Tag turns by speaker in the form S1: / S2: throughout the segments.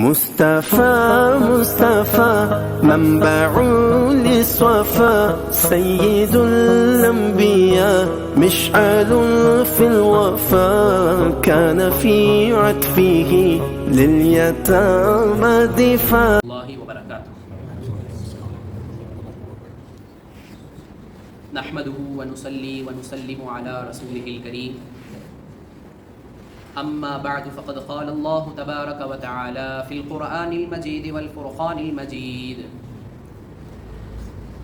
S1: مصطفى مصطفى منبع للصفا سيد الأنبياء مشعل في الوفا كان في عطفه لليتامى دفاع.
S2: الله وبركاته. نحمده ونصلي ونسلم على رسوله الكريم. أما بعد فقد قال الله تبارك وتعالى في القرآن المجيد والفرقان المجيد: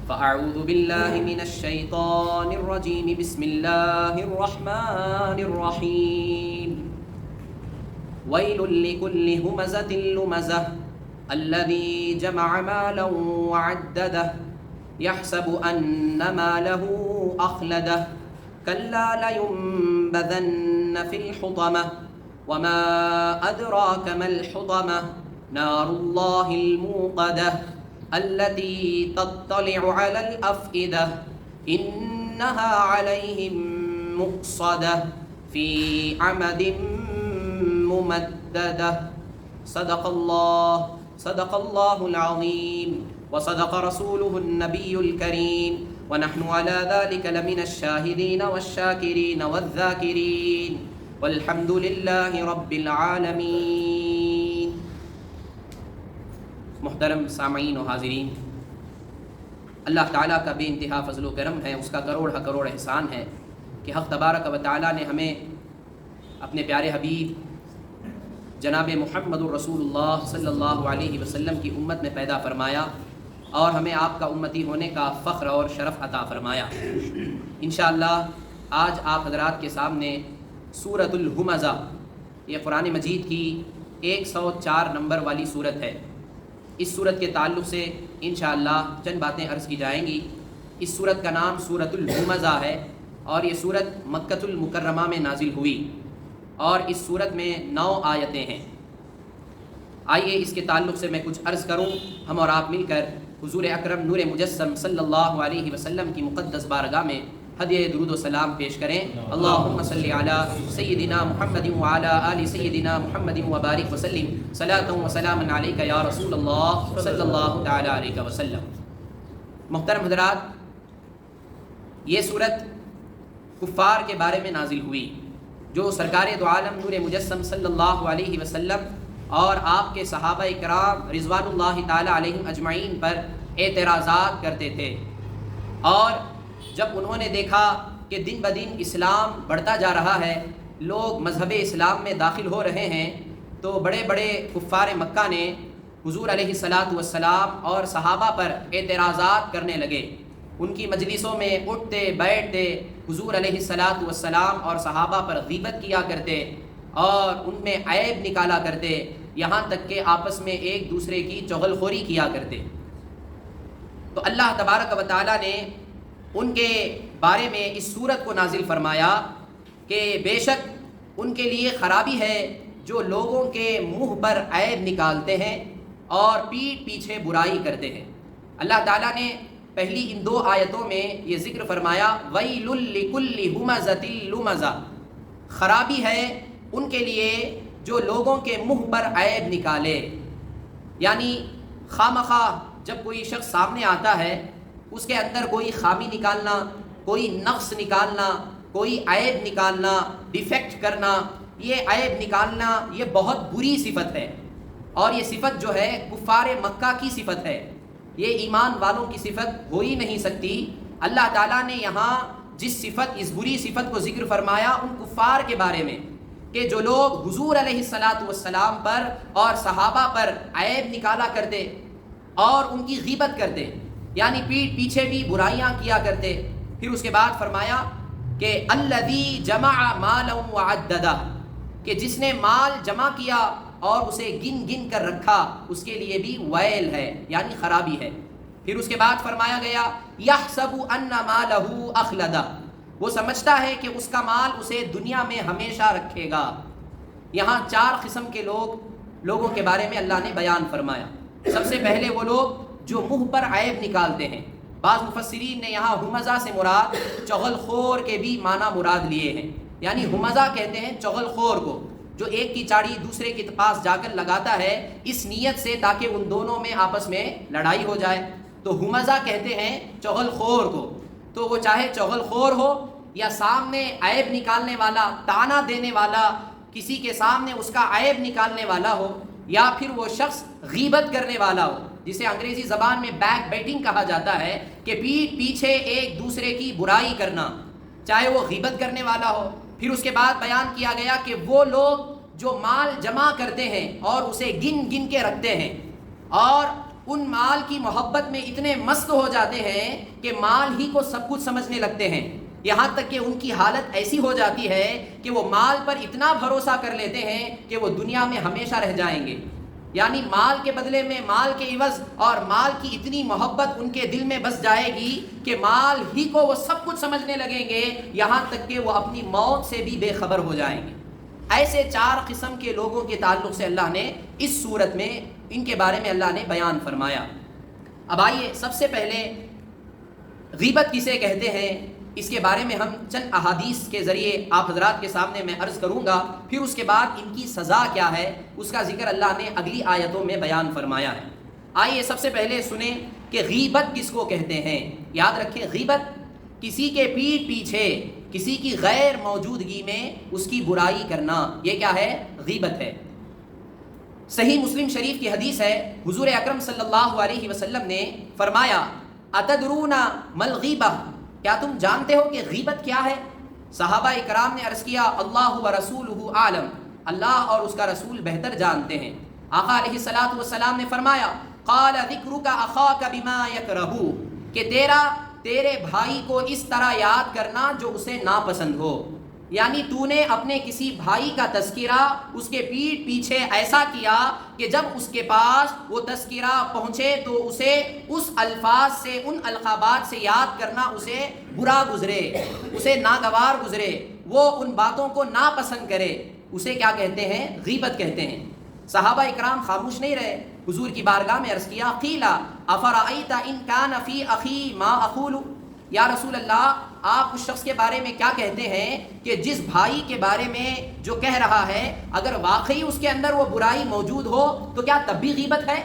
S2: فأعوذ بالله من الشيطان الرجيم بسم الله الرحمن الرحيم. ويل لكل همزة لمزة الذي جمع مالا وعدده يحسب أن ماله أخلده كلا لينبذن في الحطمة وما أدراك ما الحطمة نار الله الموقدة التي تطلع على الأفئدة إنها عليهم مؤصدة في عمد ممددة. صدق الله العظيم وصدق رسوله النبي الكريم ونحن على ذلك لمن الشاهدين والشاكرين والذاكرين والحمد لله رب العالمین. محترم سامعین و حاضرین، اللہ تعالیٰ کا بے انتہا فضل و کرم ہے، اس کا کروڑ احسان ہے کہ حق تبارک و تعالیٰ نے ہمیں اپنے پیارے حبیب جناب محمد الرسول اللہ صلی اللہ علیہ وسلم کی امت میں پیدا فرمایا اور ہمیں آپ کا امتی ہونے کا فخر اور شرف عطا فرمایا. انشاءاللہ آج آپ حضرات کے سامنے سورۃ الہمزہ، یہ قرآن مجید کی 104 نمبر والی سورت ہے. اس سورت کے تعلق سے انشاءاللہ چند باتیں عرض کی جائیں گی. اس سورت کا نام سورۃ الہمزہ ہے اور یہ سورت مکۃ المکرمہ میں نازل ہوئی اور اس سورت میں 9 آیتیں ہیں. آئیے اس کے تعلق سے میں کچھ عرض کروں. ہم اور آپ مل کر حضور اکرم نور مجسم صلی اللہ علیہ وسلم کی مقدس بارگاہ میں ہدیہ درود و سلام پیش کریں. اللہم صلی علی سیدنا محمد وعلی آل سیدنا محمد وبارک وسلم صلاۃ و سلام علیک یا رسول اللہ صلی اللہ تعالی علیہ وسلم. محترم حضرات، یہ سورت کفار کے بارے میں نازل ہوئی جو سرکار دو عالم نور مجسم صلی اللہ علیہ وسلم اور آپ کے صحابہ کرام رضوان اللہ تعالی علیہم اجمعین پر اعتراضات کرتے تھے. اور جب انہوں نے دیکھا کہ دن بدن اسلام بڑھتا جا رہا ہے، لوگ مذہب اسلام میں داخل ہو رہے ہیں، تو بڑے بڑے کفار مکہ نے حضور علیہ الصلاۃ والسلام اور صحابہ پر اعتراضات کرنے لگے. ان کی مجلسوں میں اٹھتے بیٹھتے حضور علیہ الصلاۃ والسلام اور صحابہ پر غیبت کیا کرتے اور ان میں عیب نکالا کرتے، یہاں تک کہ آپس میں ایک دوسرے کی چغل خوری کیا کرتے. تو اللہ تبارک و تعالیٰ نے ان کے بارے میں اس سورت کو نازل فرمایا کہ بے شک ان کے لیے خرابی ہے جو لوگوں کے منہ پر عیب نکالتے ہیں اور پیٹھ پیچھے برائی کرتے ہیں. اللہ تعالیٰ نے پہلی ان 2 آیتوں میں یہ ذکر فرمایا وَيْلٌ لِكُلِّ هُمَزَةٍ لُمَزَةٍ، خرابی ہے ان کے لیے جو لوگوں کے منہ پر عیب نکالے. یعنی خواہ جب کوئی شخص سامنے آتا ہے اس کے اندر کوئی خامی نکالنا، کوئی نقص نکالنا، کوئی عیب نکالنا، ڈیفیکٹ کرنا، یہ عیب نکالنا یہ بہت بری صفت ہے. اور یہ صفت جو ہے کفار مکہ کی صفت ہے، یہ ایمان والوں کی صفت ہو ہی نہیں سکتی. اللہ تعالیٰ نے یہاں جس صفت، اس بری صفت کو ذکر فرمایا ان کفار کے بارے میں کہ جو لوگ حضور علیہ الصلاۃ والسلام پر اور صحابہ پر عیب نکالا کرتے اور ان کی غیبت کرتے، یعنی پیٹھ پیچھے بھی برائیاں کیا کرتے. پھر اس کے بعد فرمایا کہ الذی جمع مالا وعددہ، کہ جس نے مال جمع کیا اور اسے گن گن کر رکھا اس کے لیے بھی ویل ہے، یعنی خرابی ہے. پھر اس کے بعد فرمایا گیا یحسب ان مالہ اخلدہ، وہ سمجھتا ہے کہ اس کا مال اسے دنیا میں ہمیشہ رکھے گا. یہاں 4 قسم کے لوگوں کے بارے میں اللہ نے بیان فرمایا. سب سے پہلے وہ لوگ جو منہ پر عیب نکالتے ہیں. بعض مفسرین نے یہاں ہمزہ سے مراد چغل خور کے بھی معنی مراد لیے ہیں، یعنی ہمزہ کہتے ہیں چغل خور کو، جو ایک کی چاڑی دوسرے کے پاس جا کر لگاتا ہے اس نیت سے تاکہ ان دونوں میں آپس میں لڑائی ہو جائے. تو ہمزہ کہتے ہیں چغل خور کو. تو وہ چاہے چغل خور ہو یا سامنے عیب نکالنے والا، تانا دینے والا، کسی کے سامنے اس کا عیب نکالنے والا ہو، یا پھر وہ شخص غیبت کرنے والا ہو، جسے انگریزی زبان میں بیک بیٹنگ کہا جاتا ہے، کہ پیٹھ پیچھے ایک دوسرے کی برائی کرنا، چاہے وہ غیبت کرنے والا ہو. پھر اس کے بعد بیان کیا گیا کہ وہ لوگ جو مال جمع کرتے ہیں اور اسے گن گن کے رکھتے ہیں اور ان مال کی محبت میں اتنے مست ہو جاتے ہیں کہ مال ہی کو سب کچھ سمجھنے لگتے ہیں، یہاں تک کہ ان کی حالت ایسی ہو جاتی ہے کہ وہ مال پر اتنا بھروسہ کر لیتے ہیں کہ وہ دنیا میں ہمیشہ رہ جائیں گے. یعنی مال کے بدلے میں مال کے عوض اور مال کی اتنی محبت ان کے دل میں بس جائے گی کہ مال ہی کو وہ سب کچھ سمجھنے لگیں گے، یہاں تک کہ وہ اپنی موت سے بھی بے خبر ہو جائیں گے. ایسے 4 قسم کے لوگوں کے تعلق سے اللہ نے اس صورت میں ان کے بارے میں اللہ نے بیان فرمایا. اب آئیے سب سے پہلے غیبت کسے کہتے ہیں اس کے بارے میں ہم چند احادیث کے ذریعے آپ حضرات کے سامنے میں عرض کروں گا، پھر اس کے بعد ان کی سزا کیا ہے اس کا ذکر اللہ نے اگلی آیتوں میں بیان فرمایا ہے. آئیے سب سے پہلے سنیں کہ غیبت کس کو کہتے ہیں. یاد رکھیں، غیبت کسی کے پیٹھ پیچھے کسی کی غیر موجودگی میں اس کی برائی کرنا، یہ کیا ہے؟ غیبت ہے. صحیح مسلم شریف کی حدیث ہے، حضور اکرم صلی اللہ علیہ وسلم نے فرمایا اتدرون مل غیبہ، کیا تم جانتے ہو کہ غیبت کیا ہے؟ صحابہ اکرام نے عرض کیا اللہ و رسولہ عالم، اللہ اور اس کا رسول بہتر جانتے ہیں. آقا علیہ الصلوۃ والسلام نے فرمایا قال ذکرک اخاک بما یکرہ، کہ تیرے بھائی کو اس طرح یاد کرنا جو اسے ناپسند ہو. یعنی تو نے اپنے کسی بھائی کا تذکرہ اس کے پیٹھ پیچھے ایسا کیا کہ جب اس کے پاس وہ تذکرہ پہنچے تو اسے اس الفاظ سے، ان القابات سے یاد کرنا اسے برا گزرے، اسے ناگوار گزرے، وہ ان باتوں کو ناپسند کرے، اسے کیا کہتے ہیں؟ غیبت کہتے ہیں. صحابہ اکرام خاموش نہیں رہے، حضور کی بارگاہ میں عرض کیا قیل افرأیت ان کان فی اخی ما اقول، یا رسول اللہ آپ اس شخص کے بارے میں کیا کہتے ہیں کہ جس بھائی کے بارے میں جو کہہ رہا ہے اگر واقعی اس کے اندر وہ برائی موجود ہو تو کیا تب بھی غیبت ہے؟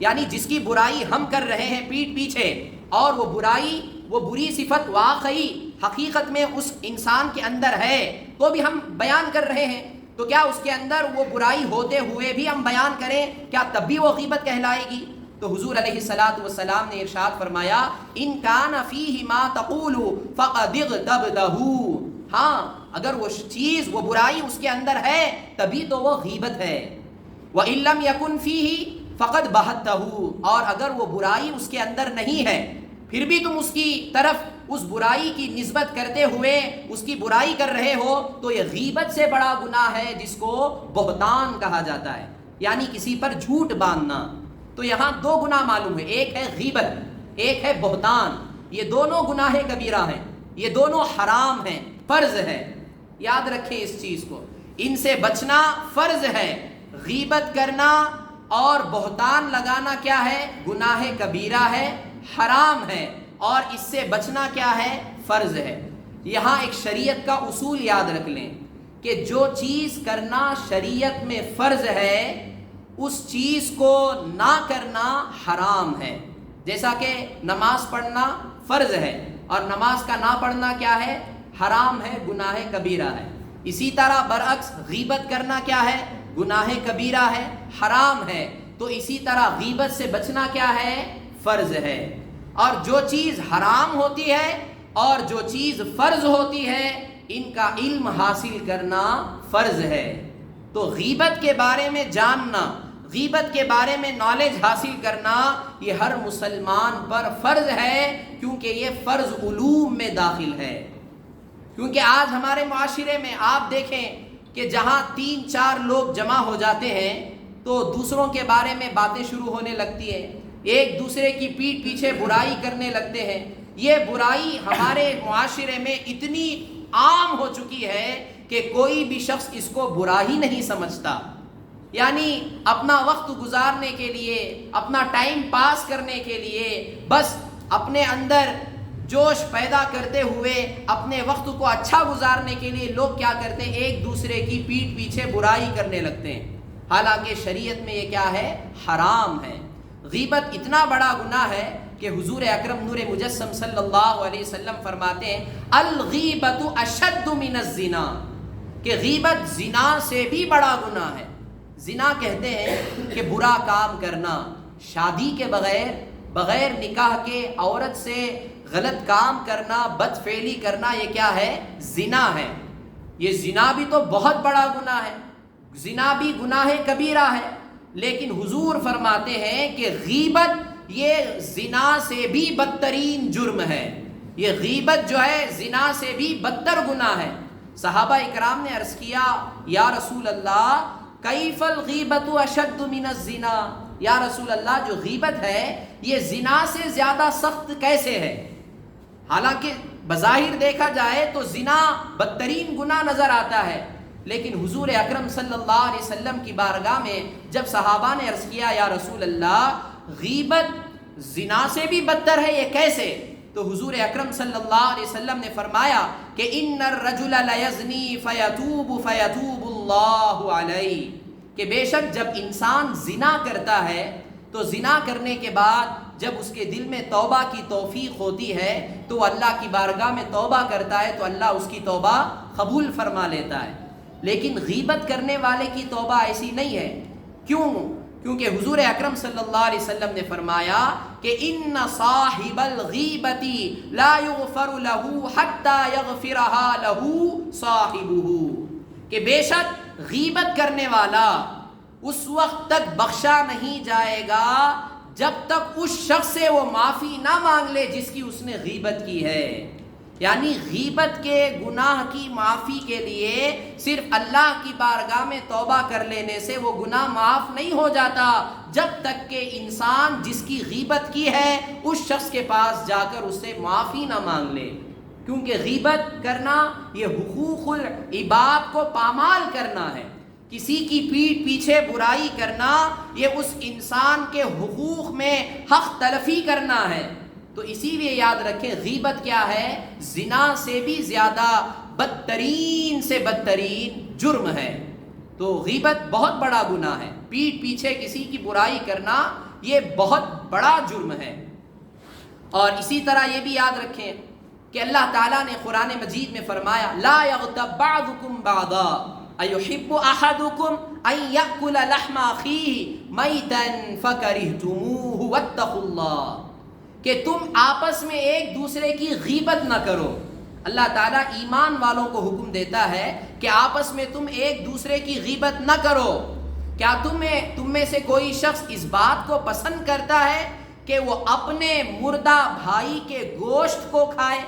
S2: یعنی جس کی برائی ہم کر رہے ہیں پیٹھ پیچھے اور وہ برائی، وہ بری صفت واقعی حقیقت میں اس انسان کے اندر ہے تو بھی ہم بیان کر رہے ہیں، تو کیا اس کے اندر وہ برائی ہوتے ہوئے بھی ہم بیان کریں، کیا تب بھی وہ غیبت کہلائے گی؟ تو حضور علیہ الصلوۃ والسلام نے ارشاد فرمایا ان کان فیہ ما تقول فقد اغتبتہ، ہاں اگر وہ چیز، وہ برائی اس کے اندر ہے تبھی تو وہ غیبت ہے. وَإِن لَّمْ يَكُنْ فِيهِ فَقَدْ بَهَتَّهُ، اور اگر وہ برائی اس کے اندر نہیں ہے پھر بھی تم اس کی طرف اس برائی کی نسبت کرتے ہوئے اس کی برائی کر رہے ہو تو یہ غیبت سے بڑا گناہ ہے جس کو بہتان کہا جاتا ہے، یعنی کسی پر جھوٹ باندھنا. تو یہاں 2 گناہ معلوم ہے، ایک ہے غیبت، ایک ہے بہتان. یہ دونوں گناہ کبیرہ ہیں، یہ دونوں حرام ہیں، فرض ہے. یاد رکھیں اس چیز کو، ان سے بچنا فرض ہے. غیبت کرنا اور بہتان لگانا کیا ہے؟ گناہ کبیرہ ہے، حرام ہے، اور اس سے بچنا کیا ہے؟ فرض ہے. یہاں ایک شریعت کا اصول یاد رکھ لیں کہ جو چیز کرنا شریعت میں فرض ہے اس چیز کو نہ کرنا حرام ہے. جیسا کہ نماز پڑھنا فرض ہے اور نماز کا نہ پڑھنا کیا ہے؟ حرام ہے، گناہ کبیرہ ہے. اسی طرح برعکس غیبت کرنا کیا ہے؟ گناہ کبیرہ ہے، حرام ہے. تو اسی طرح غیبت سے بچنا کیا ہے؟ فرض ہے. اور جو چیز حرام ہوتی ہے اور جو چیز فرض ہوتی ہے ان کا علم حاصل کرنا فرض ہے. تو غیبت کے بارے میں جاننا، غیبت کے بارے میں نالج حاصل کرنا یہ ہر مسلمان پر فرض ہے، کیونکہ یہ فرض علوم میں داخل ہے. کیونکہ آج ہمارے معاشرے میں آپ دیکھیں کہ جہاں 3-4 لوگ جمع ہو جاتے ہیں تو دوسروں کے بارے میں باتیں شروع ہونے لگتی ہیں، ایک دوسرے کی پیٹھ پیچھے برائی کرنے لگتے ہیں. یہ برائی ہمارے معاشرے میں اتنی عام ہو چکی ہے کہ کوئی بھی شخص اس کو برا ہی نہیں سمجھتا. یعنی اپنا وقت گزارنے کے لیے، اپنا ٹائم پاس کرنے کے لیے بس اپنے اندر جوش پیدا کرتے ہوئے اپنے وقت کو اچھا گزارنے کے لیے لوگ کیا کرتے ہیں؟ ایک دوسرے کی پیٹھ پیچھے برائی کرنے لگتے ہیں، حالانکہ شریعت میں یہ کیا ہے؟ حرام ہے۔ غیبت اتنا بڑا گناہ ہے کہ حضور اکرم نور مجسم صلی اللہ علیہ وسلم فرماتے ہیں الغیبت اشد من الزنا، کہ غیبت زنا سے بھی بڑا گناہ ہے۔ زنا کہتے ہیں کہ برا کام کرنا، شادی کے بغیر نکاح کے عورت سے غلط کام کرنا، بدفعلی کرنا، یہ کیا ہے؟ زنا ہے۔ یہ زنا بھی تو بہت بڑا گناہ ہے، زنا بھی گناہ کبیرہ ہے، لیکن حضور فرماتے ہیں کہ غیبت یہ زنا سے بھی بدترین جرم ہے، یہ غیبت جو ہے زنا سے بھی بدتر گناہ ہے۔ صحابہ اکرام نے عرض کیا یا رسول اللہ کیف الغیبت اشد من الزنا، یا رسول اللہ جو غیبت ہے یہ زنا سے زیادہ سخت کیسے ہے؟ حالانکہ بظاہر دیکھا جائے تو زنا بدترین گناہ نظر آتا ہے، لیکن حضور اکرم صلی اللہ علیہ وسلم کی بارگاہ میں جب صحابہ نے عرض کیا یا رسول اللہ غیبت زنا سے بھی بدتر ہے، یہ کیسے؟ تو حضور اکرم صلی اللہ علیہ وسلم نے فرمایا کہ ان الرجل لیزنی فیتوب اللہ علیہ، کہ بے شک جب انسان زنا کرتا ہے تو زنا کرنے کے بعد جب اس کے دل میں توبہ کی توفیق ہوتی ہے تو اللہ کی بارگاہ میں توبہ کرتا ہے تو اللہ اس کی توبہ قبول فرما لیتا ہے، لیکن غیبت کرنے والے کی توبہ ایسی نہیں ہے۔ کیوں؟ کیونکہ حضور اکرم صلی اللہ علیہ وسلم نے فرمایا کہ ان صاحب الغیبت لا یغفر له حتی یغفرها له صاحبہ، کہ بے شک غیبت کرنے والا اس وقت تک بخشا نہیں جائے گا جب تک اس شخص سے وہ معافی نہ مانگ لے جس کی اس نے غیبت کی ہے۔ یعنی غیبت کے گناہ کی معافی کے لیے صرف اللہ کی بارگاہ میں توبہ کر لینے سے وہ گناہ معاف نہیں ہو جاتا جب تک کہ انسان جس کی غیبت کی ہے اس شخص کے پاس جا کر اس سے معافی نہ مانگ لے، کیونکہ غیبت کرنا یہ حقوق العباد کو پامال کرنا ہے، کسی کی پیٹھ پیچھے برائی کرنا یہ اس انسان کے حقوق میں حق تلفی کرنا ہے۔ تو اسی لیے یاد رکھیں غیبت کیا ہے؟ زنا سے بھی زیادہ بدترین سے بدترین جرم ہے۔ تو غیبت بہت بڑا گناہ ہے، پیٹھ پیچھے کسی کی برائی کرنا یہ بہت بڑا جرم ہے۔ اور اسی طرح یہ بھی یاد رکھیں کہ اللہ تعالیٰ نے قرآن مجید میں فرمایا لا یغتب بعضکم بعضا ایحب احدکم ان یأکل لحم اخیہ میتا فکرہتموہ واتقوا اللہ، کہ تم آپس میں ایک دوسرے کی غیبت نہ کرو۔ اللہ تعالیٰ ایمان والوں کو حکم دیتا ہے کہ آپس میں تم ایک دوسرے کی غیبت نہ کرو۔ کیا تم میں سے کوئی شخص اس بات کو پسند کرتا ہے کہ وہ اپنے مردہ بھائی کے گوشت کو کھائے؟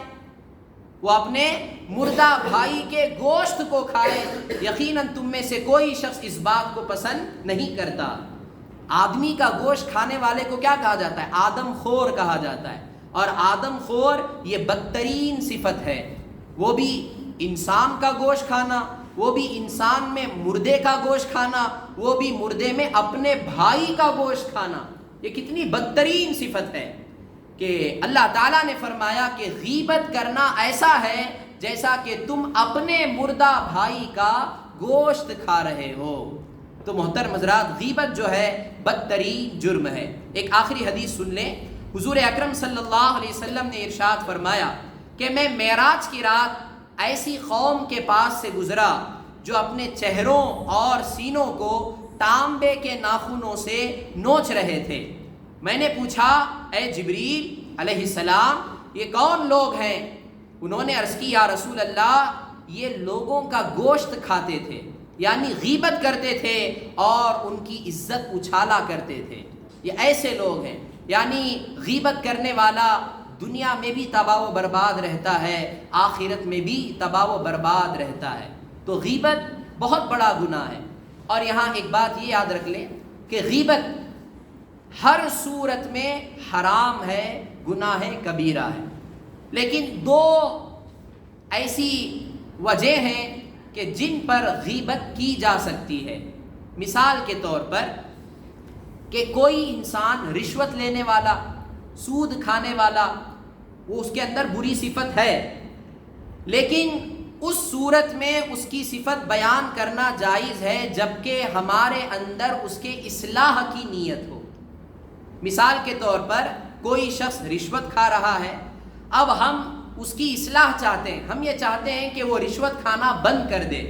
S2: وہ اپنے مردہ بھائی کے گوشت کو کھائے؟ یقیناً تم میں سے کوئی شخص اس بات کو پسند نہیں کرتا۔ آدمی کا گوشت کھانے والے کو کیا کہا جاتا ہے؟ آدم خور کہا جاتا ہے، اور آدم خور یہ بدترین صفت ہے۔ وہ بھی انسان کا گوشت کھانا، وہ بھی انسان میں مردے کا گوشت کھانا، وہ بھی مردے میں اپنے بھائی کا گوشت کھانا، یہ کتنی بدترین صفت ہے کہ اللہ تعالیٰ نے فرمایا کہ غیبت کرنا ایسا ہے جیسا کہ تم اپنے مردہ بھائی کا گوشت کھا رہے ہو۔ تو محترم حضرات غیبت جو ہے بدترین جرم ہے۔ ایک آخری حدیث سن لیں، حضور اکرم صلی اللہ علیہ وسلم نے ارشاد فرمایا کہ میں معراج کی رات ایسی قوم کے پاس سے گزرا جو اپنے چہروں اور سینوں کو تانبے کے ناخنوں سے نوچ رہے تھے۔ میں نے پوچھا اے جبریل علیہ السلام یہ کون لوگ ہیں؟ انہوں نے عرض کی یا رسول اللہ یہ لوگوں کا گوشت کھاتے تھے، یعنی غیبت کرتے تھے اور ان کی عزت اچھالا کرتے تھے۔ یہ ایسے لوگ ہیں، یعنی غیبت کرنے والا دنیا میں بھی تباہ و برباد رہتا ہے، آخرت میں بھی تباہ و برباد رہتا ہے۔ تو غیبت بہت بڑا گناہ ہے۔ اور یہاں ایک بات یہ یاد رکھ لیں کہ غیبت ہر صورت میں حرام ہے، گناہ کبیرہ ہے، لیکن دو ایسی وجہ ہیں کہ جن پر غیبت کی جا سکتی ہے۔ مثال کے طور پر کہ کوئی انسان رشوت لینے والا، سود کھانے والا، وہ اس کے اندر بری صفت ہے، لیکن اس صورت میں اس کی صفت بیان کرنا جائز ہے جبکہ ہمارے اندر اس کے اصلاح کی نیت ہو۔ مثال کے طور پر کوئی شخص رشوت کھا رہا ہے، اب ہم اس کی اصلاح چاہتے ہیں، ہم یہ چاہتے ہیں کہ وہ رشوت کھانا بند کر دے،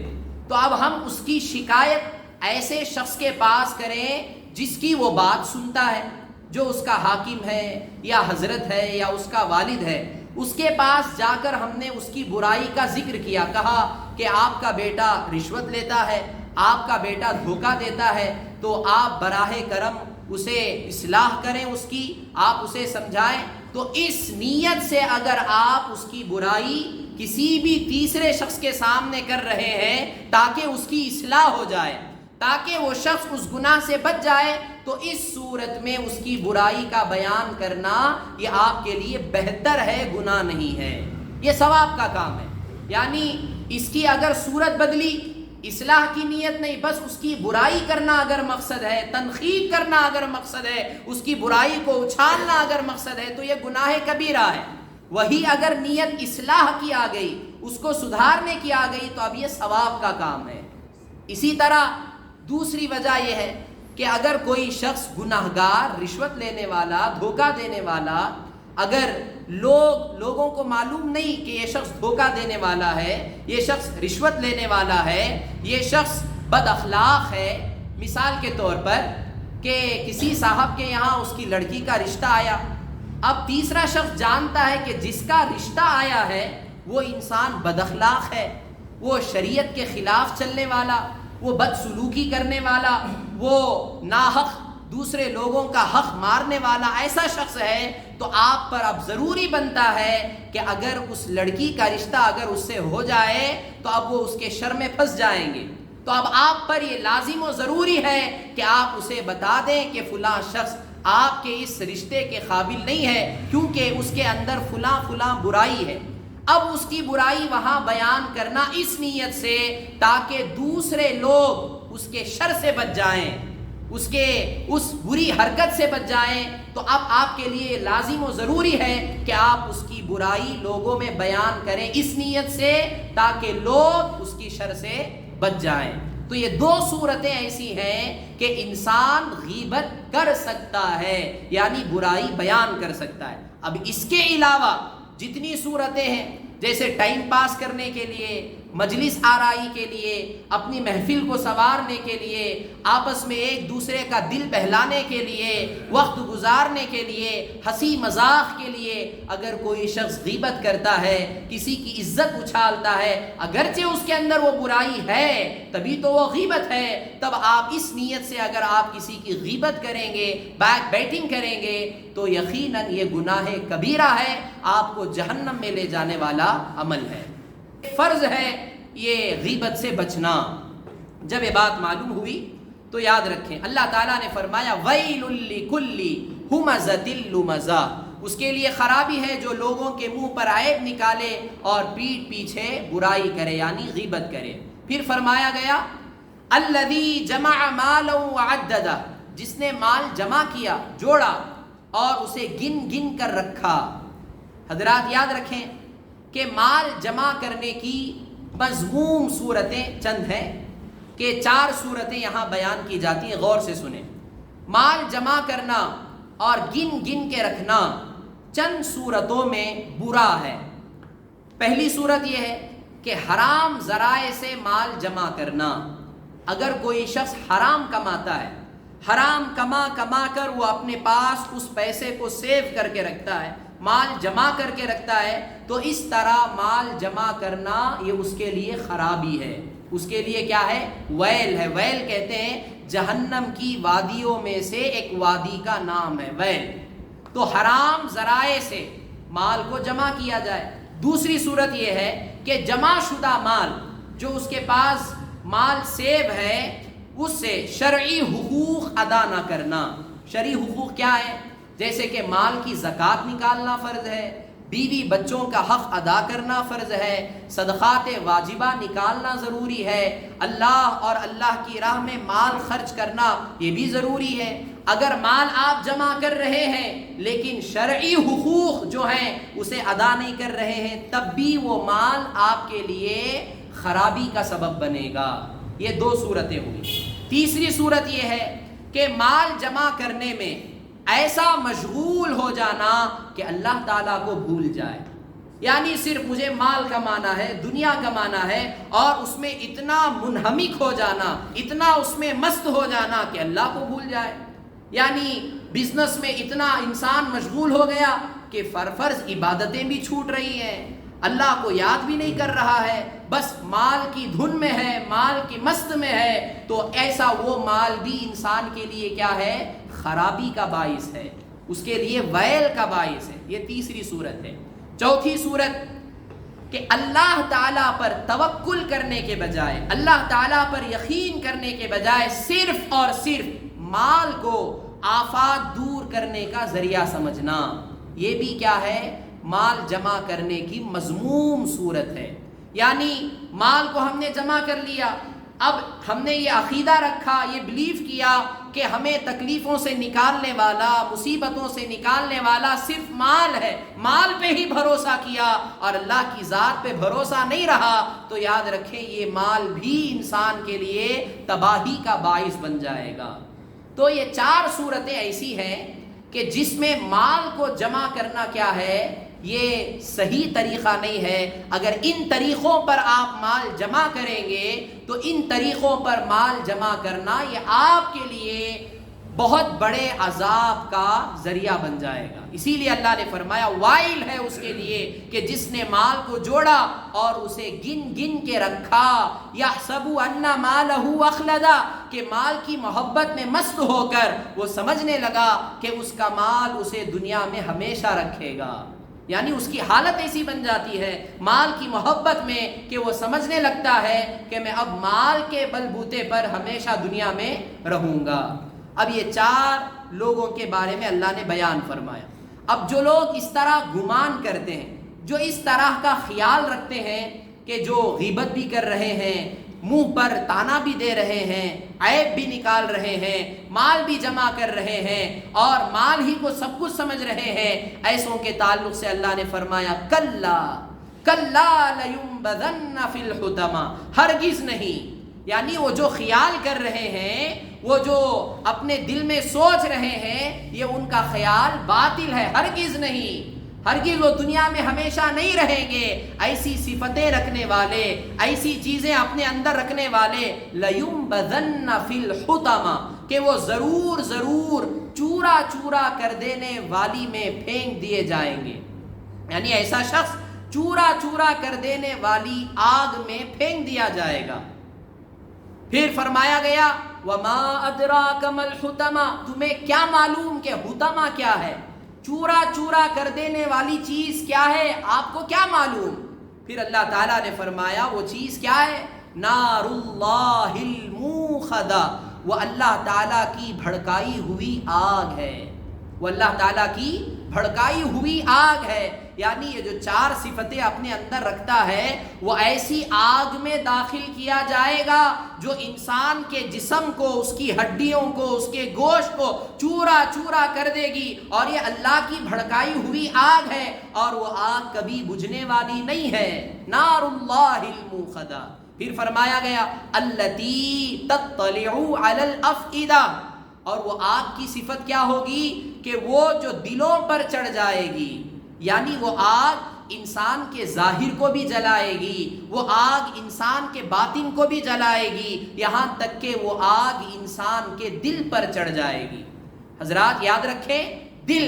S2: تو اب ہم اس کی شکایت ایسے شخص کے پاس کریں جس کی وہ بات سنتا ہے، جو اس کا حاکم ہے یا حضرت ہے یا اس کا والد ہے، اس کے پاس جا کر ہم نے اس کی برائی کا ذکر کیا، کہا کہ آپ کا بیٹا رشوت لیتا ہے، آپ کا بیٹا دھوکہ دیتا ہے، تو آپ براہ کرم اسے اصلاح کریں، اس کی آپ اسے سمجھائیں۔ تو اس نیت سے اگر آپ اس کی برائی کسی بھی تیسرے شخص کے سامنے کر رہے ہیں تاکہ اس کی اصلاح ہو جائے، تاکہ وہ شخص اس گناہ سے بچ جائے، تو اس صورت میں اس کی برائی کا بیان کرنا یہ آپ کے لیے بہتر ہے، گناہ نہیں ہے، یہ ثواب کا کام ہے۔ یعنی اس کی اگر صورت بدلی، اصلاح کی نیت نہیں، بس اس کی برائی کرنا اگر مقصد ہے، تنقید کرنا اگر مقصد ہے، اس کی برائی کو اچھالنا اگر مقصد ہے، تو یہ گناہ کبیرہ ہے۔ وہی اگر نیت اصلاح کی آ گئی، اس کو سدھارنے کی آ گئی، تو اب یہ ثواب کا کام ہے۔ اسی طرح دوسری وجہ یہ ہے کہ اگر کوئی شخص گناہگار، رشوت لینے والا، دھوکہ دینے والا، اگر لوگوں کو معلوم نہیں کہ یہ شخص دھوکہ دینے والا ہے، یہ شخص رشوت لینے والا ہے، یہ شخص بد اخلاق ہے، مثال کے طور پر کہ کسی صاحب کے یہاں اس کی لڑکی کا رشتہ آیا، اب تیسرا شخص جانتا ہے کہ جس کا رشتہ آیا ہے وہ انسان بد اخلاق ہے، وہ شریعت کے خلاف چلنے والا، وہ بد سلوکی کرنے والا، وہ ناحق دوسرے لوگوں کا حق مارنے والا ایسا شخص ہے، تو آپ پر اب ضروری بنتا ہے کہ اگر اس لڑکی کا رشتہ اگر اس سے ہو جائے تو اب وہ اس کے شر میں پھنس جائیں گے، تو اب آپ پر یہ لازم و ضروری ہے کہ آپ اسے بتا دیں کہ فلاں شخص آپ کے اس رشتے کے قابل نہیں ہے، کیونکہ اس کے اندر فلاں فلاں برائی ہے۔ اب اس کی برائی وہاں بیان کرنا اس نیت سے تاکہ دوسرے لوگ اس کے شر سے بچ جائیں، اس کے اس بری حرکت سے بچ جائیں، تو اب آپ کے لیے لازم و ضروری ہے کہ آپ اس کی برائی لوگوں میں بیان کریں اس نیت سے تاکہ لوگ اس کی شر سے بچ جائیں۔ تو یہ دو صورتیں ایسی ہیں کہ انسان غیبت کر سکتا ہے، یعنی برائی بیان کر سکتا ہے۔ اب اس کے علاوہ جتنی صورتیں ہیں، جیسے ٹائم پاس کرنے کے لیے، مجلس آرائی کے لیے، اپنی محفل کو سنوارنے کے لیے، آپس میں ایک دوسرے کا دل بہلانے کے لیے، وقت گزارنے کے لیے، ہنسی مذاق کے لیے اگر کوئی شخص غیبت کرتا ہے، کسی کی عزت اچھالتا ہے، اگرچہ اس کے اندر وہ برائی ہے تبھی تو وہ غیبت ہے، تب آپ اس نیت سے اگر آپ کسی کی غیبت کریں گے، بیک بیٹنگ کریں گے، تو یقیناً یہ گناہ کبیرہ ہے، آپ کو جہنم میں لے جانے والا عمل ہے۔ فرض ہے یہ غیبت سے بچنا۔ جب یہ بات معلوم ہوئی تو یاد رکھیں، اللہ تعالیٰ نے فرمایا وَيْلٌ لِكُلِّ هُمَزَةٍ لُمَزَةٍ، اس کے لیے خرابی ہے جو لوگوں کے منہ پر عیب نکالے اور پیٹھ پیچھے برائی کرے، یعنی غیبت کرے۔ پھر فرمایا گیا الَّذِي جَمَعَ مَالًا وَعَدَّدَهُ، جس نے مال جمع کیا، جوڑا اور اسے گن گن کر رکھا۔ حضرات یاد رکھیں کہ مال جمع کرنے کی مذموم صورتیں چند ہیں، کہ 4 صورتیں یہاں بیان کی جاتی ہیں، غور سے سنیں۔ مال جمع کرنا اور گن گن کے رکھنا چند صورتوں میں برا ہے۔ پہلی صورت یہ ہے کہ حرام ذرائع سے مال جمع کرنا۔ اگر کوئی شخص حرام کماتا ہے، حرام کما کر وہ اپنے پاس اس پیسے کو سیو کر کے رکھتا ہے، مال جمع کر کے رکھتا ہے، تو اس طرح مال جمع کرنا یہ اس کے لیے خرابی ہے، اس کے لیے کیا ہے؟ ویل ہے۔ ویل کہتے ہیں جہنم کی وادیوں میں سے ایک وادی کا نام ہے ویل۔ تو حرام ذرائع سے مال کو جمع کیا جائے۔ دوسری صورت یہ ہے کہ جمع شدہ مال جو اس کے پاس مال سیب ہے، اس سے شرعی حقوق ادا نہ کرنا۔ شرعی حقوق کیا ہے؟ جیسے کہ مال کی زکوٰۃ نکالنا فرض ہے، بیوی بچوں کا حق ادا کرنا فرض ہے، صدقات واجبہ نکالنا ضروری ہے، اللہ اور اللہ کی راہ میں مال خرچ کرنا یہ بھی ضروری ہے۔ اگر مال آپ جمع کر رہے ہیں لیکن شرعی حقوق جو ہیں اسے ادا نہیں کر رہے ہیں، تب بھی وہ مال آپ کے لیے خرابی کا سبب بنے گا۔ یہ دو صورتیں ہوئی۔ تیسری صورت یہ ہے کہ مال جمع کرنے میں ایسا مشغول ہو جانا کہ اللہ تعالیٰ کو بھول جائے، یعنی صرف مجھے مال کمانا ہے، دنیا کمانا ہے، اور اس میں اتنا منہمک ہو جانا، اتنا اس میں مست ہو جانا کہ اللہ کو بھول جائے۔ یعنی بزنس میں اتنا انسان مشغول ہو گیا کہ فرض عبادتیں بھی چھوٹ رہی ہیں، اللہ کو یاد بھی نہیں کر رہا ہے، بس مال کی دھن میں ہے، مال کی مست میں ہے، تو ایسا وہ مال بھی انسان کے لیے کیا ہے؟ خرابی کا باعث ہے، اس کے لیے ویل کا باعث ہے۔ یہ تیسری صورت ہے۔ چوتھی صورت کہ اللہ تعالیٰ پر توکل کرنے کے بجائے، اللہ تعالیٰ پر یقین کرنے کے بجائے صرف اور صرف مال کو آفات دور کرنے کا ذریعہ سمجھنا، یہ بھی کیا ہے؟ مال جمع کرنے کی مذموم صورت ہے۔ یعنی مال کو ہم نے جمع کر لیا، اب ہم نے یہ عقیدہ رکھا، یہ بلیف کیا کہ ہمیں تکلیفوں سے نکالنے والا، مصیبتوں سے نکالنے والا صرف مال ہے، مال پہ ہی بھروسہ کیا اور اللہ کی ذات پہ بھروسہ نہیں رہا، تو یاد رکھیں یہ مال بھی انسان کے لیے تباہی کا باعث بن جائے گا۔ تو یہ چار صورتیں ایسی ہیں کہ جس میں مال کو جمع کرنا کیا ہے؟ یہ صحیح طریقہ نہیں ہے۔ اگر ان طریقوں پر آپ مال جمع کریں گے تو ان طریقوں پر مال جمع کرنا یہ آپ کے لیے بہت بڑے عذاب کا ذریعہ بن جائے گا۔ اسی لیے اللہ نے فرمایا وائل ہے اس کے لیے کہ جس نے مال کو جوڑا اور اسے گن گن کے رکھا، یحسب ان مالہ اخلدا، کہ مال کی محبت میں مست ہو کر وہ سمجھنے لگا کہ اس کا مال اسے دنیا میں ہمیشہ رکھے گا۔ یعنی اس کی حالت ایسی بن جاتی ہے مال کی محبت میں کہ وہ سمجھنے لگتا ہے کہ میں اب مال کے بل بوتے پر ہمیشہ دنیا میں رہوں گا۔ اب یہ چار لوگوں کے بارے میں اللہ نے بیان فرمایا۔ اب جو لوگ اس طرح گمان کرتے ہیں، جو اس طرح کا خیال رکھتے ہیں کہ جو غیبت بھی کر رہے ہیں، منہ پر تانا بھی دے رہے ہیں، عیب بھی نکال رہے ہیں، مال بھی جمع کر رہے ہیں اور مال ہی کو سب کچھ سمجھ رہے ہیں، ایسوں کے تعلق سے اللہ نے فرمایا کلا کلا لینبذن فی الحطمہ، ہرگز نہیں۔ یعنی وہ جو خیال کر رہے ہیں، وہ جو اپنے دل میں سوچ رہے ہیں، یہ ان کا خیال باطل ہے، ہرگز نہیں، ہرگز وہ دنیا میں ہمیشہ نہیں رہیں گے۔ ایسی صفتیں رکھنے والے، ایسی چیزیں اپنے اندر رکھنے والے لَيُنبَذَنَّ فِي الْحُطَمَةِ، کہ وہ ضرور ضرور چورا چورا کر دینے والی میں پھینک دیے جائیں گے۔ یعنی ایسا شخص چورا چورا کر دینے والی آگ میں پھینک دیا جائے گا۔ پھر فرمایا گیا وَمَا أَدْرَاكَ مَا الْحُطَمَةُ، تمہیں کیا معلوم کہ حطمہ کیا ہے، چورا چورا کر دینے والی چیز کیا ہے، آپ کو کیا معلوم؟ پھر اللہ تعالیٰ نے فرمایا وہ چیز کیا ہے؟ نار اللہ الموقدہ، وہ اللہ تعالیٰ کی بھڑکائی ہوئی آگ ہے، وہ اللہ تعالیٰ کی بھڑکائی ہوئی آگ ہے۔ یعنی یہ جو چار صفتیں اپنے اندر رکھتا ہے وہ ایسی آگ میں داخل کیا جائے گا جو انسان کے جسم کو، اس کی ہڈیوں کو، اس کے گوشت کو چورا چورا کر دے گی، اور یہ اللہ کی بھڑکائی ہوئی آگ ہے اور وہ آگ کبھی بجھنے والی نہیں ہے۔ نار اللہ الموقدہ۔ پھر فرمایا گیا التی تطلع علی الافئدہ، اور وہ آگ کی صفت کیا ہوگی کہ وہ جو دلوں پر چڑھ جائے گی، یعنی وہ آگ انسان کے ظاہر کو بھی جلائے گی، وہ آگ انسان کے باطن کو بھی جلائے گی، یہاں تک کہ وہ آگ انسان کے دل پر چڑھ جائے گی۔ حضرات یاد رکھیں، دل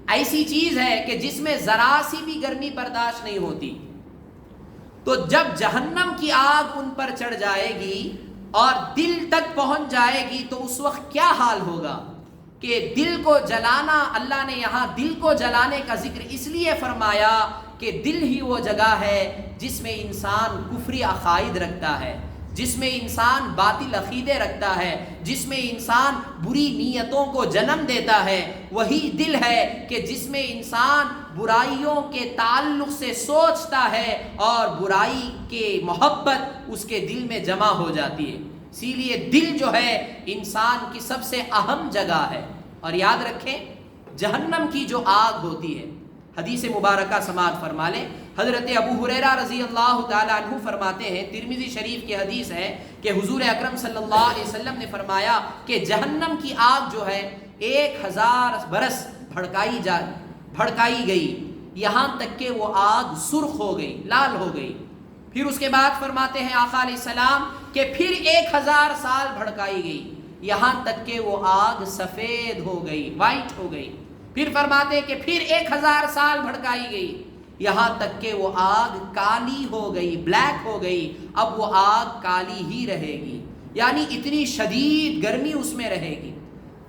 S2: ایسی چیز ہے کہ جس میں ذرا سی بھی گرمی برداشت نہیں ہوتی، تو جب جہنم کی آگ ان پر چڑھ جائے گی اور دل تک پہنچ جائے گی تو اس وقت کیا حال ہوگا کہ دل کو جلانا، اللہ نے یہاں دل کو جلانے کا ذکر اس لیے فرمایا کہ دل ہی وہ جگہ ہے جس میں انسان کفری عقائد رکھتا ہے، جس میں انسان باطل عقیدے رکھتا ہے، جس میں انسان بری نیتوں کو جنم دیتا ہے، وہی دل ہے کہ جس میں انسان برائیوں کے تعلق سے سوچتا ہے اور برائی کے محبت اس کے دل میں جمع ہو جاتی ہے۔ اسی لیے دل جو ہے انسان کی سب سے اہم جگہ ہے۔ اور یاد رکھیں جہنم کی جو آگ ہوتی ہے، حدیث مبارکہ سماعت فرما لیں، حضرت ابو ہریرہ رضی اللہ تعالیٰ عنہ فرماتے ہیں، ترمذی شریف کی حدیث ہے کہ حضور اکرم صلی اللہ علیہ وسلم نے فرمایا کہ جہنم کی آگ جو ہے 1000 برس بھڑکائی گئی، یہاں تک کہ وہ آگ سرخ ہو گئی، لال ہو گئی۔ پھر اس کے بعد فرماتے ہیں آقا علیہ السلام کہ پھر 1000 سال بھڑکائی گئی، یہاں تک کہ وہ آگ سفید ہو گئی، وائٹ ہو گئی۔ پھر فرماتے ہیں کہ پھر 1000 سال بھڑکائی گئی، یہاں تک کہ وہ آگ کالی ہو گئی، بلیک ہو گئی۔ اب وہ آگ کالی ہی رہے گی، یعنی اتنی شدید گرمی اس میں رہے گی۔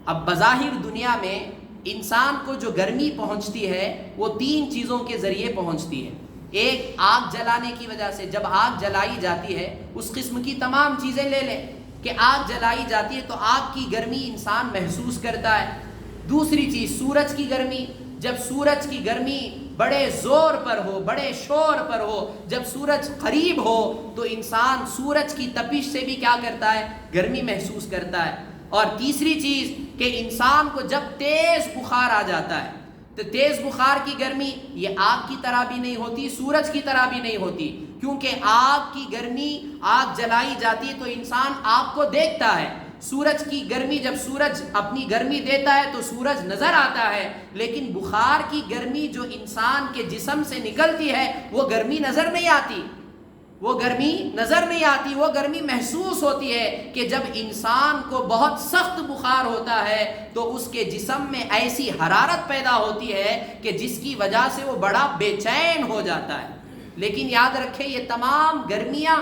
S2: اب بظاہر دنیا میں انسان کو جو گرمی پہنچتی ہے وہ 3 چیزوں کے ذریعے پہنچتی ہے۔ ایک آگ جلانے کی وجہ سے، جب آگ جلائی جاتی ہے، اس قسم کی تمام چیزیں لے لیں کہ آگ جلائی جاتی ہے تو آگ کی گرمی انسان محسوس کرتا ہے۔ دوسری چیز سورج کی گرمی، جب سورج کی گرمی بڑے زور پر ہو، بڑے شور پر ہو، جب سورج قریب ہو تو انسان سورج کی تپش سے بھی کیا کرتا ہے؟ گرمی محسوس کرتا ہے۔ اور تیسری چیز کہ انسان کو جب تیز بخار آ جاتا ہے تو تیز بخار کی گرمی یہ آگ کی طرح بھی نہیں ہوتی، سورج کی طرح بھی نہیں ہوتی، کیونکہ آگ کی گرمی، آگ جلائی جاتی ہے تو انسان آگ کو دیکھتا ہے۔ سورج کی گرمی، جب سورج اپنی گرمی دیتا ہے تو سورج نظر آتا ہے، لیکن بخار کی گرمی جو انسان کے جسم سے نکلتی ہے وہ گرمی نظر نہیں آتی، وہ گرمی نظر نہیں آتی، وہ گرمی محسوس ہوتی ہے کہ جب انسان کو بہت سخت بخار ہوتا ہے تو اس کے جسم میں ایسی حرارت پیدا ہوتی ہے کہ جس کی وجہ سے وہ بڑا بے چین ہو جاتا ہے۔ لیکن یاد رکھیں یہ تمام گرمیاں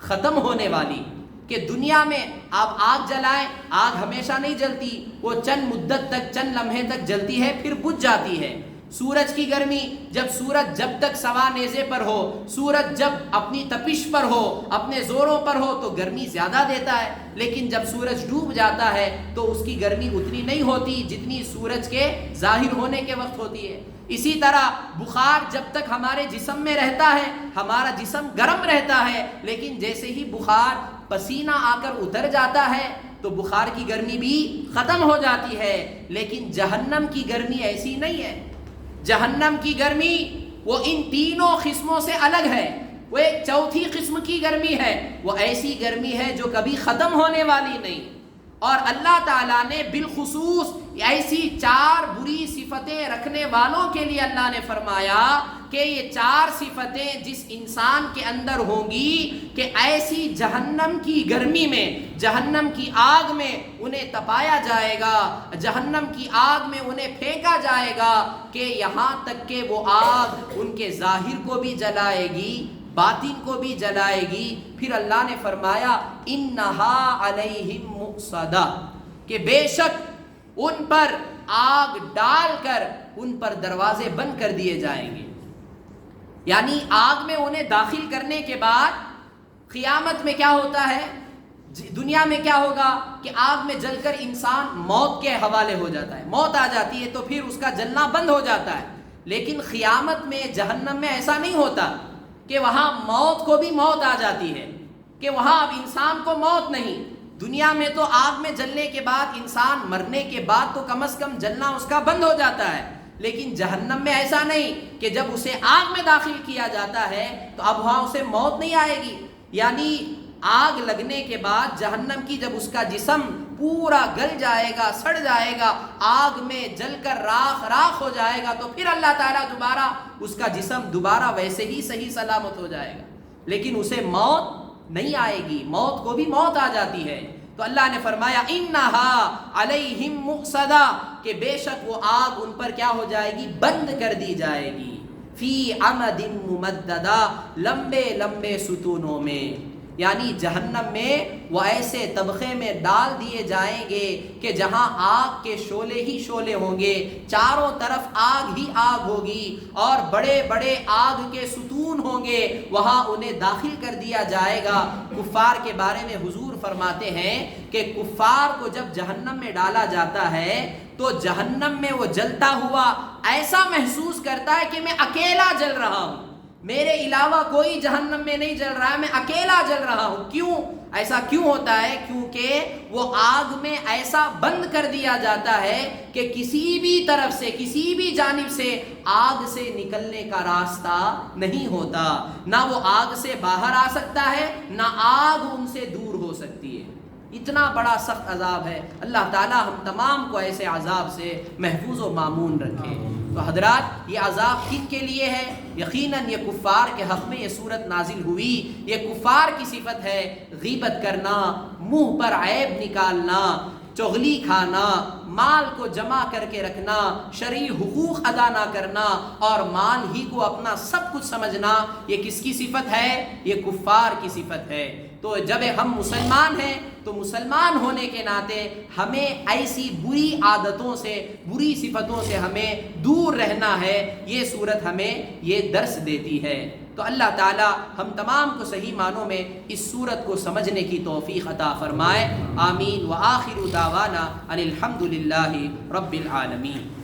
S2: ختم ہونے والی، کہ دنیا میں آپ آگ جلائیں، آگ ہمیشہ نہیں جلتی، وہ چند مدت تک، چند لمحے تک جلتی ہے پھر بجھ جاتی ہے۔ سورج کی گرمی، جب سورج جب تک سوا نیزے پر ہو، سورج جب اپنی تپش پر ہو، اپنے زوروں پر ہو تو گرمی زیادہ دیتا ہے، لیکن جب سورج ڈوب جاتا ہے تو اس کی گرمی اتنی نہیں ہوتی جتنی سورج کے ظاہر ہونے کے وقت ہوتی ہے۔ اسی طرح بخار جب تک ہمارے جسم میں رہتا ہے ہمارا جسم گرم رہتا ہے، لیکن جیسے ہی بخار پسینہ آ کر اتر جاتا ہے تو بخار کی گرمی بھی ختم ہو جاتی ہے۔ لیکن جہنم کی گرمی ایسی نہیں ہے۔ جہنم کی گرمی وہ ان تینوں قسموں سے الگ ہے، وہ ایک چوتھی قسم کی گرمی ہے، وہ ایسی گرمی ہے جو کبھی ختم ہونے والی نہیں۔ اور اللہ تعالیٰ نے بالخصوص ایسی 4 بری صفتیں رکھنے والوں کے لیے اللہ نے فرمایا کہ یہ 4 صفتیں جس انسان کے اندر ہوں گی کہ ایسی جہنم کی گرمی میں، جہنم کی آگ میں انہیں تپایا جائے گا، جہنم کی آگ میں انہیں پھینکا جائے گا کہ یہاں تک کہ وہ آگ ان کے ظاہر کو بھی جلائے گی، باطن کو بھی جلائے گی۔ پھر اللہ نے فرمایا انہا علیہم مؤصدہ، کہ بے شک ان پر آگ ڈال کر ان پر دروازے بند کر دیے جائیں گے۔ یعنی آگ میں انہیں داخل کرنے کے بعد قیامت میں کیا ہوتا ہے، دنیا میں کیا ہوگا کہ آگ میں جل کر انسان موت کے حوالے ہو جاتا ہے، موت آ جاتی ہے تو پھر اس کا جلنا بند ہو جاتا ہے۔ لیکن قیامت میں جہنم میں ایسا نہیں ہوتا کہ وہاں موت کو بھی موت آ جاتی ہے، کہ وہاں اب انسان کو موت نہیں۔ دنیا میں تو آگ میں جلنے کے بعد انسان مرنے کے بعد تو کم از کم جلنا اس کا بند ہو جاتا ہے، لیکن جہنم میں ایسا نہیں کہ جب اسے آگ میں داخل کیا جاتا ہے تو اب وہاں اسے موت نہیں آئے گی۔ یعنی آگ لگنے کے بعد جہنم کی جب اس کا جسم پورا گل جائے گا، سڑ جائے گا، آگ میں جل کر راکھ راکھ ہو جائے گا تو پھر اللہ تعالیٰ دوبارہ اس کا جسم دوبارہ ویسے ہی صحیح سلامت ہو جائے گا، لیکن اسے موت نہیں آئے گی، موت کو بھی موت آ جاتی ہے۔ تو اللہ نے فرمایا انہا علیہم مؤصدہ، کہ بے شک وہ آگ ان پر کیا ہو جائے گی، بند کر دی جائے گی، فی عمد ممددہ، لمبے لمبے ستونوں میں۔ یعنی جہنم میں وہ ایسے طبقے میں ڈال دیے جائیں گے کہ جہاں آگ کے شعلے ہی شعلے ہوں گے، چاروں طرف آگ ہی آگ ہوگی اور بڑے بڑے آگ کے ستون ہوں گے، وہاں انہیں داخل کر دیا جائے گا۔ کفار کے بارے میں حضور فرماتے ہیں کہ کفار کو جب جہنم میں ڈالا جاتا ہے تو جہنم میں وہ جلتا ہوا ایسا محسوس کرتا ہے کہ میں اکیلا جل رہا ہوں، میرے علاوہ کوئی جہنم میں نہیں جل رہا ہے، میں اکیلا جل رہا ہوں۔ کیوں ایسا کیوں ہوتا ہے؟ کیونکہ وہ آگ میں ایسا بند کر دیا جاتا ہے کہ کسی بھی طرف سے، کسی بھی جانب سے آگ سے نکلنے کا راستہ نہیں ہوتا، نہ وہ آگ سے باہر آ سکتا ہے، نہ آگ ان سے دور ہو سکتی ہے۔ اتنا بڑا سخت عذاب ہے۔ اللہ تعالی ہم تمام کو ایسے عذاب سے محفوظ و مامون رکھے۔ تو حضرات، یہ عذاب کن کے لیے ہے؟ یقیناً یہ کفار کے حق میں یہ صورت نازل ہوئی۔ یہ کفار کی صفت ہے غیبت کرنا، منہ پر عیب نکالنا، چغلی کھانا، مال کو جمع کر کے رکھنا، شرعی حقوق ادا نہ کرنا اور مال ہی کو اپنا سب کچھ سمجھنا۔ یہ کس کی صفت ہے؟ یہ کفار کی صفت ہے۔ تو جب ہم مسلمان ہیں تو مسلمان ہونے کے ناطے ہمیں ایسی بری عادتوں سے، بری صفتوں سے ہمیں دور رہنا ہے۔ یہ صورت ہمیں یہ درس دیتی ہے۔ تو اللہ تعالی ہم تمام کو صحیح معنوں میں اس صورت کو سمجھنے کی توفیق عطا فرمائے۔ آمین۔ وآخر دعوانا ان الحمد للہ رب العالمین۔